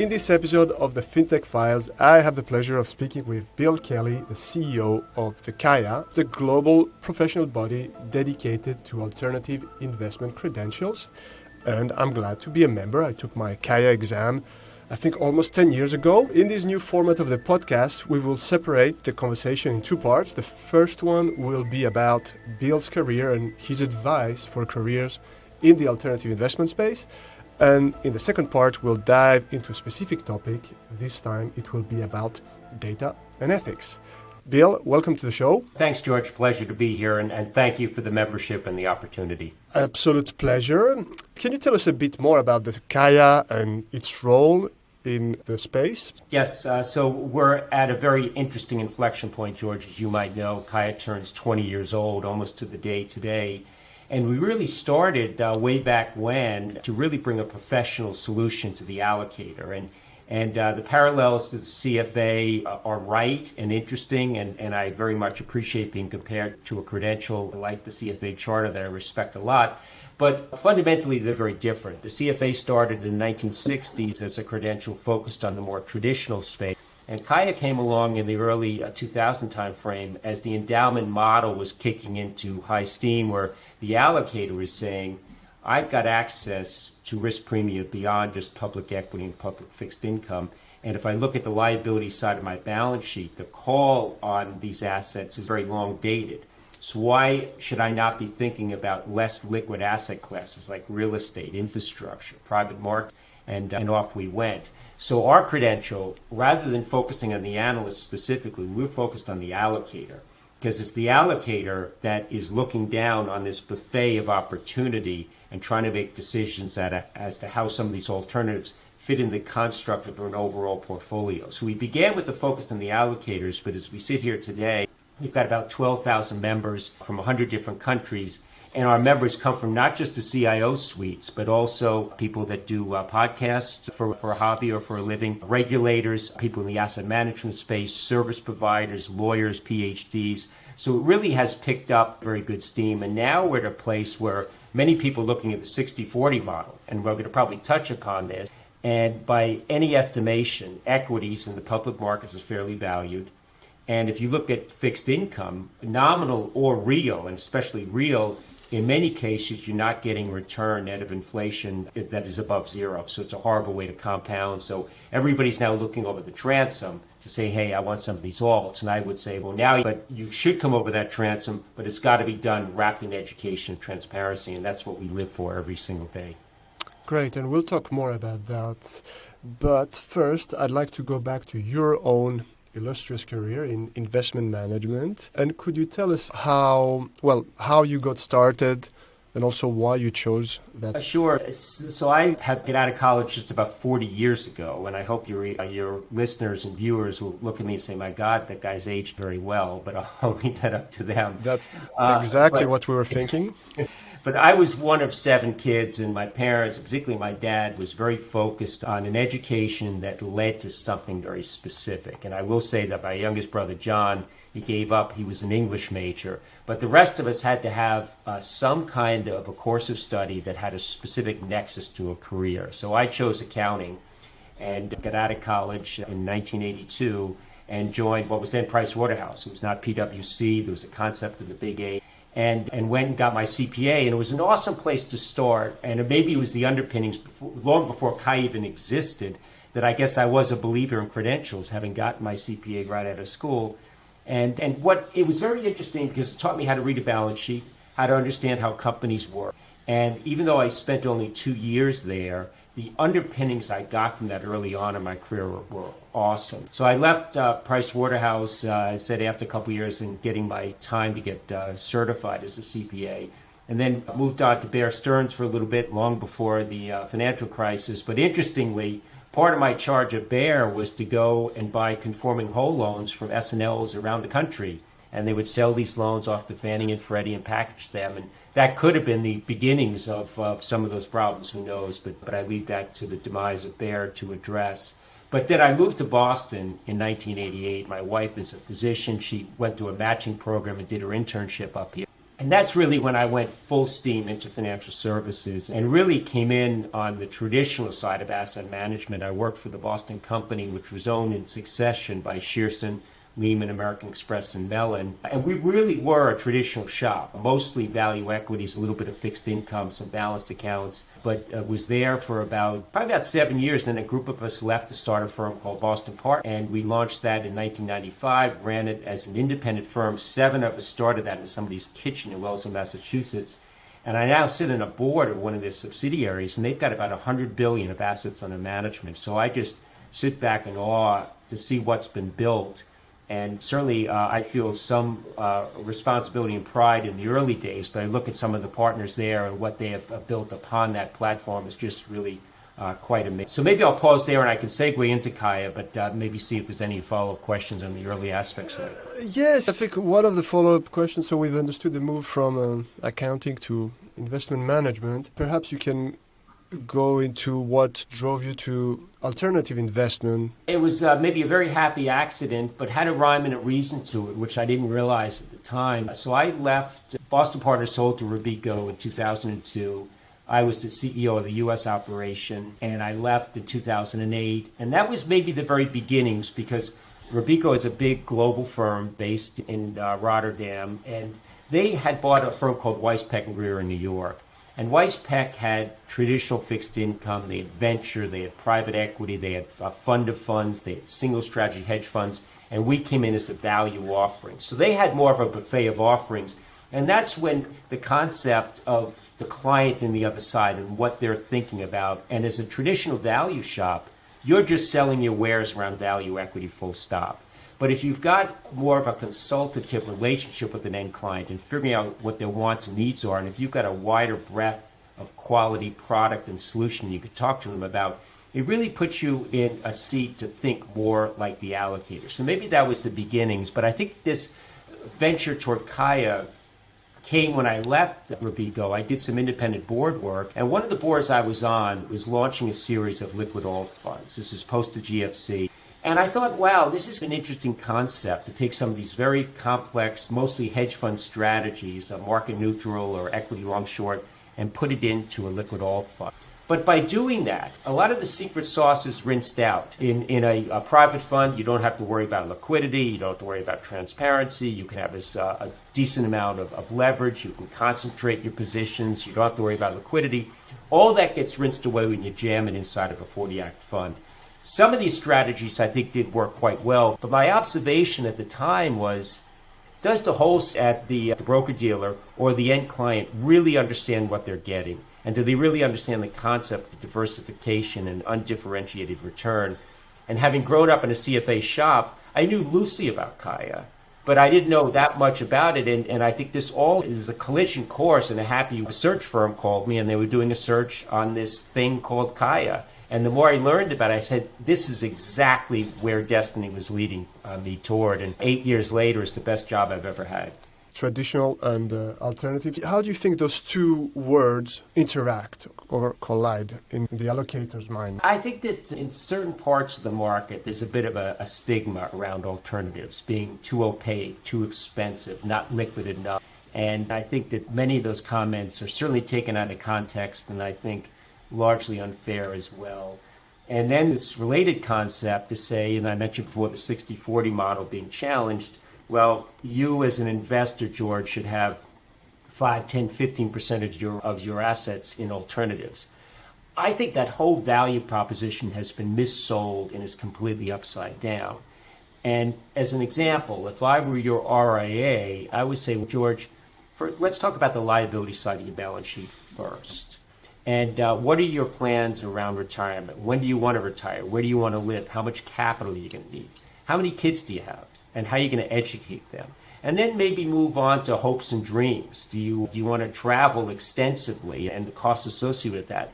In this episode of the Fintech Files, I have the pleasure of speaking with Bill Kelly, the CEO of the CAIA, the global professional body dedicated to alternative investment credentials. And I'm glad to be a member. I took my CAIA exam, I think almost 10 years ago. In this new format of the podcast, we will separate the conversation in two parts. The first one will be about Bill's career and his advice for careers in the alternative investment space. And in the second part, we'll dive into a specific topic. This time, it will be about data and ethics. Bill, welcome to the show. Thanks, George. Pleasure to be here, and thank you for the membership and the opportunity. Absolute pleasure. Can you tell us a bit more about the CAIA and its role in the space? Yes, so we're at a very interesting inflection point, George. As you might know, CAIA turns 20 years old, almost to the day today. And we really started way back when to really bring a professional solution to the allocator. And the parallels to the CFA are right and interesting, and I very much appreciate being compared to a credential like the CFA charter that I respect a lot. But fundamentally, they're very different. The CFA started in the 1960s as a credential focused on the more traditional space. And CAIA came along in the early 2000 timeframe as the endowment model was kicking into high steam, where the allocator was saying, I've got access to risk premium beyond just public equity and public fixed income. And if I look at the liability side of my balance sheet, the call on these assets is very long dated. So why should I not be thinking about less liquid asset classes like real estate, infrastructure, private markets? And off we went. So our credential, rather than focusing on the analyst specifically, we're focused on the allocator, because it's the allocator that is looking down on this buffet of opportunity and trying to make decisions as to how some of these alternatives fit in the construct of an overall portfolio. So we began with the focus on the allocators, but as we sit here today, we've got about 12,000 members from 100 different countries. And our members come from not just the CIO suites, but also people that do podcasts for a hobby or for a living, regulators, people in the asset management space, service providers, lawyers, PhDs. So it really has picked up very good steam. And now we're at a place where many people are looking at the 60-40 model, and we're going to probably touch upon this. And by any estimation, equities in the public markets is fairly valued. And if you look at fixed income, nominal or real, and especially real, in many cases, you're not getting return net of inflation that is above zero. So it's a horrible way to compound. So everybody's now looking over the transom to say, hey, I want some of these alts. And I would say, well, now, but you should come over that transom, but it's got to be done wrapped in education and transparency. And that's what we live for every single day. Great. And we'll talk more about that. But first, I'd like to go back to your own illustrious career in investment management. And could you tell us how you got started and also why you chose that? Sure. So I had got out of college just about 40 years ago, and I hope your listeners and viewers will look at me and say, my God, that guy's aged very well, but I'll leave that up to them. That's exactly what we were thinking. But I was one of 7 kids, and my parents, particularly my dad, was very focused on an education that led to something very specific. And I will say that my youngest brother, John, he gave up. He was an English major. But the rest of us had to have some kind of a course of study that had a specific nexus to a career. So I chose accounting and got out of college in 1982 and joined what was then Price Waterhouse. It was not PwC. There was a concept of the Big A. And went and got my CPA, and it was an awesome place to start. And maybe it was the underpinnings long before CAIA even existed that I guess I was a believer in credentials, having gotten my CPA right out of school. And what it was very interesting because it taught me how to read a balance sheet, how to understand how companies work. And even though I spent only 2 years there, the underpinnings I got from that early on in my career were awesome. So I left Price Waterhouse, I said after a couple years and getting my time to get certified as a CPA, and then moved on to Bear Stearns for a little bit, long before the financial crisis. But interestingly, part of my charge at Bear was to go and buy conforming whole loans from S&Ls around the country. And they would sell these loans off to Fannie and Freddie and package them. And that could have been the beginnings of some of those problems, who knows? But I leave that to the demise of Bear to address. But then I moved to Boston in 1988. My wife is a physician. She went through a matching program and did her internship up here. And that's really when I went full steam into financial services and really came in on the traditional side of asset management. I worked for the Boston Company, which was owned in succession by Shearson, Lehman, American Express, and Mellon. And we really were a traditional shop, mostly value equities, a little bit of fixed income, some balanced accounts, but was there for probably about 7 years. Then a group of us left to start a firm called Boston Park, and we launched that in 1995, ran it as an independent firm. 7 of us started that in somebody's kitchen in Wellesley, Massachusetts. And I now sit on a board of one of their subsidiaries, and they've got about $100 billion of assets under management. So I just sit back in awe to see what's been built. And certainly I feel some responsibility and pride in the early days, but I look at some of the partners there and what they have built upon that platform is just really quite amazing. So maybe I'll pause there and I can segue into CAIA, but maybe see if there's any follow-up questions on the early aspects of it. Yes, I think one of the follow-up questions, so we've understood the move from accounting to investment management. Perhaps you can go into what drove you to alternative investment. It was maybe a very happy accident, but had a rhyme and a reason to it, which I didn't realize at the time. So I left. Boston Partners sold to Robeco in 2002. I was the CEO of the U.S. operation, and I left in 2008. And that was maybe the very beginnings, because Robeco is a big global firm based in Rotterdam, and they had bought a firm called Weiss Peck & Greer in New York. And Weiss Peck had traditional fixed income, they had venture, they had private equity, they had fund of funds, they had single strategy hedge funds, and we came in as the value offering. So they had more of a buffet of offerings. And that's when the concept of the client in the other side and what they're thinking about. And as a traditional value shop, you're just selling your wares around value equity, full stop. But if you've got more of a consultative relationship with an end client and figuring out what their wants and needs are, and if you've got a wider breadth of quality product and solution you could talk to them about, it really puts you in a seat to think more like the allocator. So maybe that was the beginnings, but I think this venture toward CAIA came when I left Robeco. I did some independent board work, and one of the boards I was on was launching a series of liquid alt funds. This is post the GFC. And I thought, wow, this is an interesting concept to take some of these very complex, mostly hedge fund strategies, market neutral or equity long short, and put it into a liquid alt fund. But by doing that, a lot of the secret sauce is rinsed out. In a private fund, you don't have to worry about liquidity, you don't have to worry about transparency, you can have a decent amount of leverage, you can concentrate your positions, you don't have to worry about liquidity. All that gets rinsed away when you jam it inside of a 40-Act fund. Some of these strategies I think did work quite well, but my observation at the time was, does the host at the broker-dealer or the end client really understand what they're getting? And do they really understand the concept of diversification and undifferentiated return? And having grown up in a CFA shop, I knew loosely about CAIA, but I didn't know that much about it. And I think this all is a collision course, and a happy search firm called me, and they were doing a search on this thing called CAIA. And the more I learned about it, I said, this is exactly where destiny was leading me toward. And 8 years later, it's the best job I've ever had. Traditional and alternative. How do you think those two words interact or collide in the allocator's mind? I think that in certain parts of the market, there's a bit of a stigma around alternatives being too opaque, too expensive, not liquid enough. And I think that many of those comments are certainly taken out of context, and I think largely unfair as well. And then this related concept to say, and I mentioned before the 60-40 model being challenged, well, you as an investor, George, should have 5, 10, 15% of your assets in alternatives. I think that whole value proposition has been missold and is completely upside down. And as an example, if I were your RIA, I would say, well, George, let's talk about the liability side of your balance sheet first. And what are your plans around retirement? When do you want to retire? Where do you want to live? How much capital are you going to need? How many kids do you have? And how are you going to educate them? And then maybe move on to hopes and dreams. Do you want to travel extensively and the costs associated with that?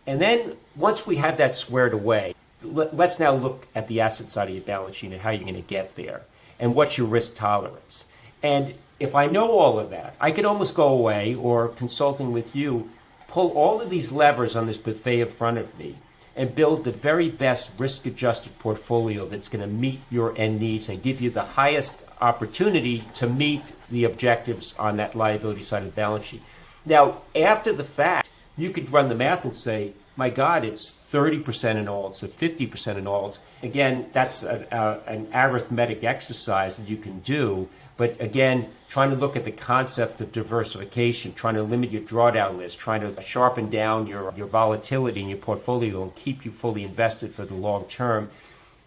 And then once we have that squared away, let's now look at the asset side of your balance sheet and how you're going to get there. And what's your risk tolerance? And if I know all of that, I could almost go away or consulting with you, pull all of these levers on this buffet in front of me and build the very best risk-adjusted portfolio that's going to meet your end needs and give you the highest opportunity to meet the objectives on that liability side of the balance sheet. Now, after the fact, you could run the math and say, my God, it's 30% in alts or 50% in alts. Again, that's an arithmetic exercise that you can do. But again, trying to look at the concept of diversification, trying to limit your drawdown list, trying to sharpen down your volatility in your portfolio and keep you fully invested for the long term.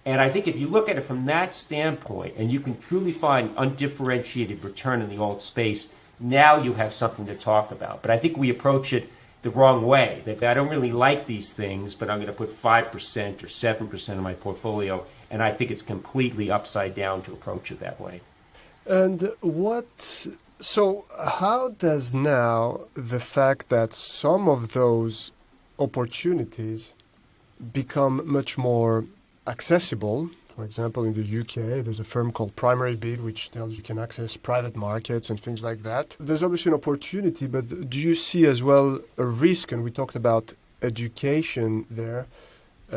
And I think if you look at it from that standpoint and you can truly find undifferentiated return in the alt space, now you have something to talk about. But I think we approach it the wrong way. That I don't really like these things, but I'm going to put 5% or 7% of my portfolio, and I think it's completely upside down to approach it that way. And so how does now the fact that some of those opportunities become much more accessible? For example, in the UK, there's a firm called Primary Bid, which tells you can access private markets and things like that. There's obviously an opportunity, but do you see as well a risk? And we talked about education there,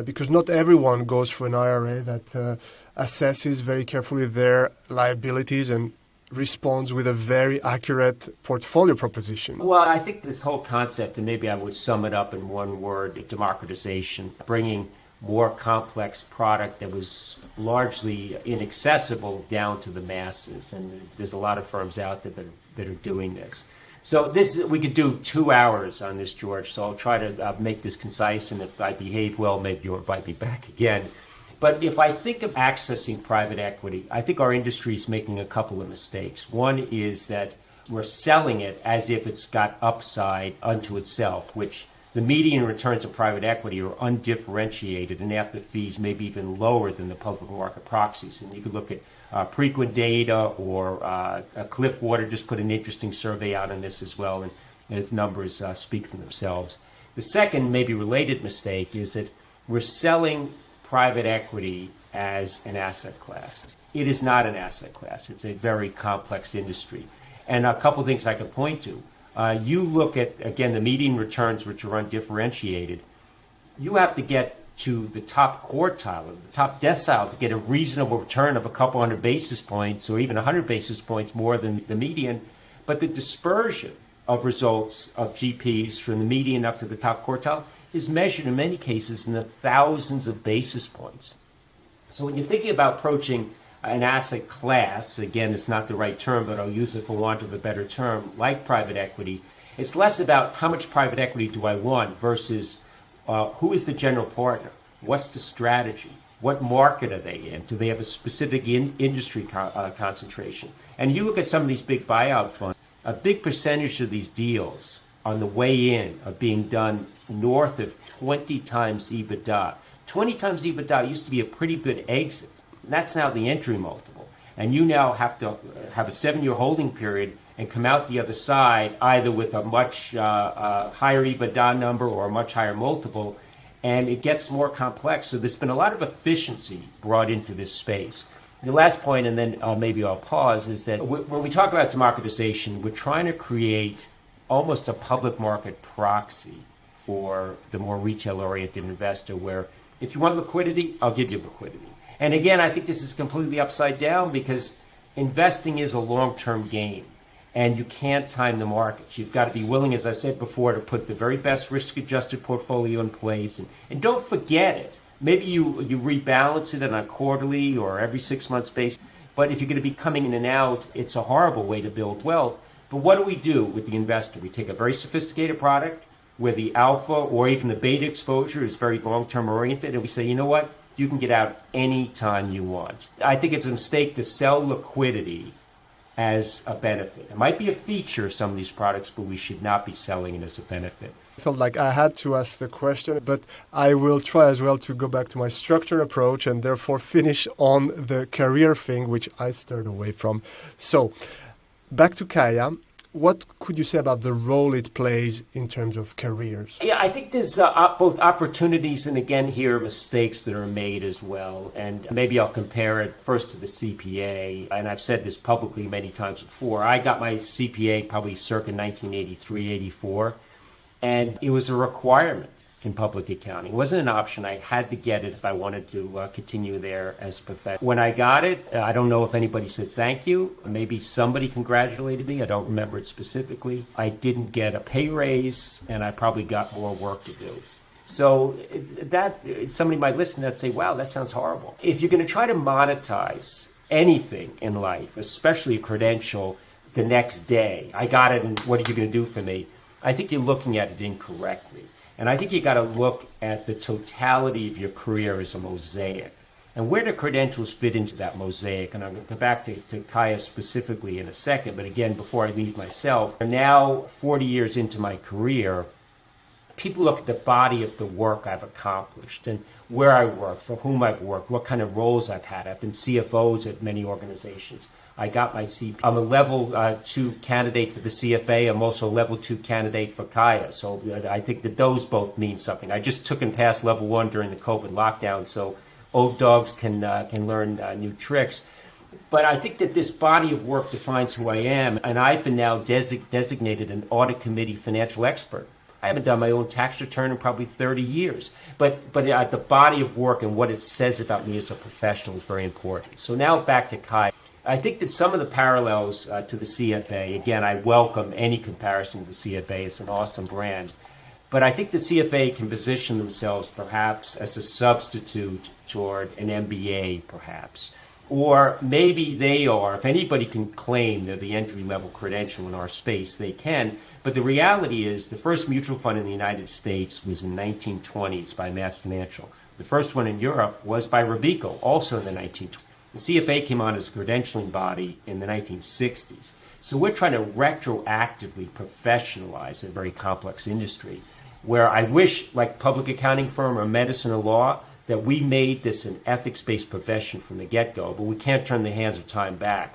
because not everyone goes for an IRA that assesses very carefully their liabilities and responds with a very accurate portfolio proposition. Well, I think this whole concept, and maybe I would sum it up in one word, democratization, bringing more complex product that was largely inaccessible down to the masses. And there's a lot of firms out there that are doing this. So we could do 2 hours on this, George. So I'll try to make this concise. And if I behave well, maybe you'll invite me back again. But if I think of accessing private equity, I think our industry is making a couple of mistakes. One is that we're selling it as if it's got upside unto itself, which the median returns of private equity are undifferentiated and after fees maybe even lower than the public market proxies. And you could look at Preqin data or Cliffwater just put an interesting survey out on this as well, and its numbers speak for themselves. The second maybe related mistake is that we're selling private equity as an asset class. It is not an asset class. It's a very complex industry. And a couple of things I could point to. You look at, again, the median returns, which are undifferentiated. You have to get to the top quartile, or the top decile, to get a reasonable return of a couple hundred basis points or even 100 basis points more than the median. But the dispersion of results of GPs from the median up to the top quartile is measured in many cases in the thousands of basis points. So when you're thinking about approaching an asset class, again, it's not the right term, but I'll use it for want of a better term, like private equity, it's less about how much private equity do I want versus who is the general partner? What's the strategy? What market are they in? Do they have a specific industry concentration? And you look at some of these big buyout funds, a big percentage of these deals on the way in are being done north of 20 times EBITDA. 20 times EBITDA used to be a pretty good exit. That's now the entry multiple. And you now have to have a 7-year holding period and come out the other side either with a much higher EBITDA number or a much higher multiple. And it gets more complex. So there's been a lot of efficiency brought into this space. The last point, and then maybe I'll pause, is that when we talk about democratization, we're trying to create almost a public market proxy for the more retail-oriented investor where if you want liquidity, I'll give you liquidity. And again, I think this is completely upside down because investing is a long-term game and you can't time the markets. You've got to be willing, as I said before, to put the very best risk-adjusted portfolio in place. And don't forget it. Maybe you rebalance it on a quarterly or every 6 months basis. But if you're going to be coming in and out, it's a horrible way to build wealth. But what do we do with the investor? We take a very sophisticated product where the alpha or even the beta exposure is very long-term oriented, and we say, you know what? You can get out any time you want. I think it's a mistake to sell liquidity as a benefit. It might be a feature of some of these products, but we should not be selling it as a benefit. I felt like I had to ask the question, but I will try as well to go back to my structured approach and therefore finish on the career thing, which I steered away from. So, back to CAIA. What could you say about the role it plays in terms of careers? Yeah, I think there's both opportunities and, again, here mistakes that are made as well. And maybe I'll compare it first to the CPA. And I've said this publicly many times before. I got my CPA probably circa 1983, 84. And it was a requirement. in public accounting. It wasn't an option. I had to get it if I wanted to continue there as a professional. When I got it, I don't know if anybody said thank you. Maybe somebody congratulated me. I don't remember it specifically. I didn't get a pay raise, and I probably got more work to do. So that somebody might listen and say, wow, that sounds horrible. If you're going to try to monetize anything in life, especially a credential, the next day, I got it, and what are you going to do for me? I think you're looking at it incorrectly. And I think you got to look at the totality of your career as a mosaic. And where do credentials fit into that mosaic? And I'm going to come back to CAIA specifically in a second. But again, before I leave myself, now 40 years into my career, people look at the body of the work I've accomplished and where I work, for whom I've worked, what kind of roles I've had. I've been CFOs at many organizations. I got my CP. I'm a level 2 candidate for the CFA. I'm also a level 2 candidate for CAIA. So I think that those both mean something. I just took and passed level 1 during the COVID lockdown, so old dogs can learn new tricks. But I think that this body of work defines who I am, and I've been now designated an audit committee financial expert. I haven't done my own tax return in probably 30 years. But the body of work and what it says about me as a professional is very important. So now back to CAIA. I think that some of the parallels to the CFA, again, I welcome any comparison to the CFA. It's an awesome brand. But I think the CFA can position themselves perhaps as a substitute toward an MBA, perhaps. Or maybe they are. If anybody can claim they're the entry-level credential in our space, they can. But the reality is the first mutual fund in the United States was in the 1920s by Mass Financial. The first one in Europe was by Robeco, also in the 1920s. The CFA came on as a credentialing body in the 1960s. So we're trying to retroactively professionalize a very complex industry where I wish, like public accounting firm or medicine or law, that we made this an ethics-based profession from the get-go, but we can't turn the hands of time back.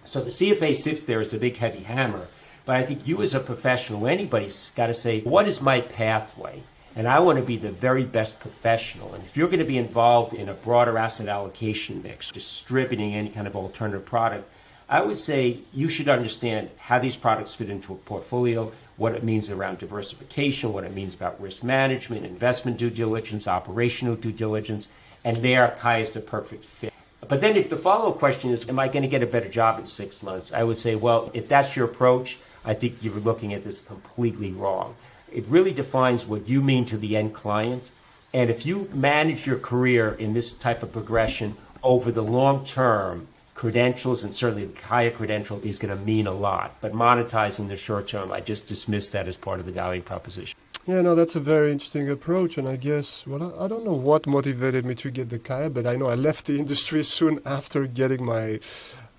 So the CFA sits there as a big heavy hammer, but I think you as a professional, anybody's got to say, what is my pathway? And I want to be the very best professional. And if you're going to be involved in a broader asset allocation mix, distributing any kind of alternative product, I would say you should understand how these products fit into a portfolio, what it means around diversification, what it means about risk management, investment due diligence, operational due diligence, and there CAIA is the perfect fit. But then if the follow-up question is, am I going to get a better job in 6 months? I would say, well, if that's your approach, I think you're looking at this completely wrong. It really defines what you mean to the end client. And if you manage your career in this type of progression over the long term, credentials, and certainly the CAIA credential, is going to mean a lot. But monetizing the short term, I just dismiss that as part of the value proposition. Yeah, no, that's a very interesting approach. And I guess, well, I don't know what motivated me to get the CAIA, but I know I left the industry soon after getting my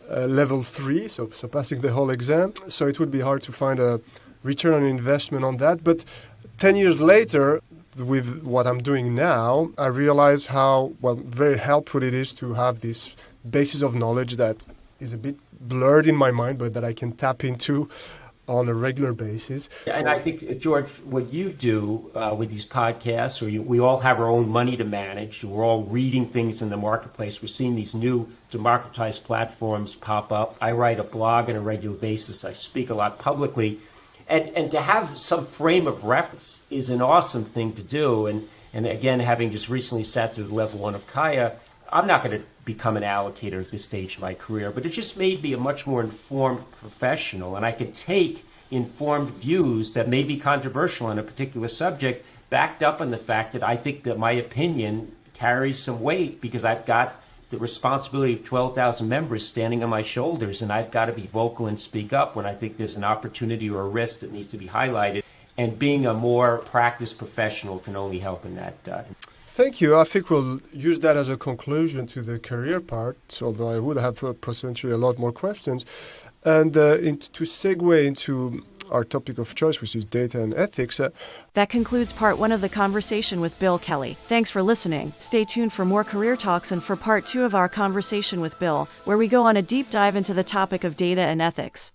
level 3, so passing the whole exam. So it would be hard to find a return on investment on that. But 10 years later, with what I'm doing now, I realize how very helpful it is to have this basis of knowledge that is a bit blurred in my mind, but that I can tap into on a regular basis. And I think, George, what you do with these podcasts, we all have our own money to manage. We're all reading things in the marketplace. We're seeing these new democratized platforms pop up. I write a blog on a regular basis. I speak a lot publicly. And to have some frame of reference is an awesome thing to do. And again, having just recently sat through level 1 of CAIA, I'm not going to become an allocator at this stage of my career, but it just made me a much more informed professional. And I could take informed views that may be controversial on a particular subject, backed up on the fact that I think that my opinion carries some weight because I've got the responsibility of 12,000 members standing on my shoulders, and I've got to be vocal and speak up when I think there's an opportunity or a risk that needs to be highlighted. And being a more practiced professional can only help in that. Thank you. I think we'll use that as a conclusion to the career part, although I would have potentially a lot more questions. And to segue into our topic of choice, which is data and ethics. That concludes part 1 of the conversation with Bill Kelly. Thanks for listening. Stay tuned for more career talks and for part 2 of our conversation with Bill, where we go on a deep dive into the topic of data and ethics.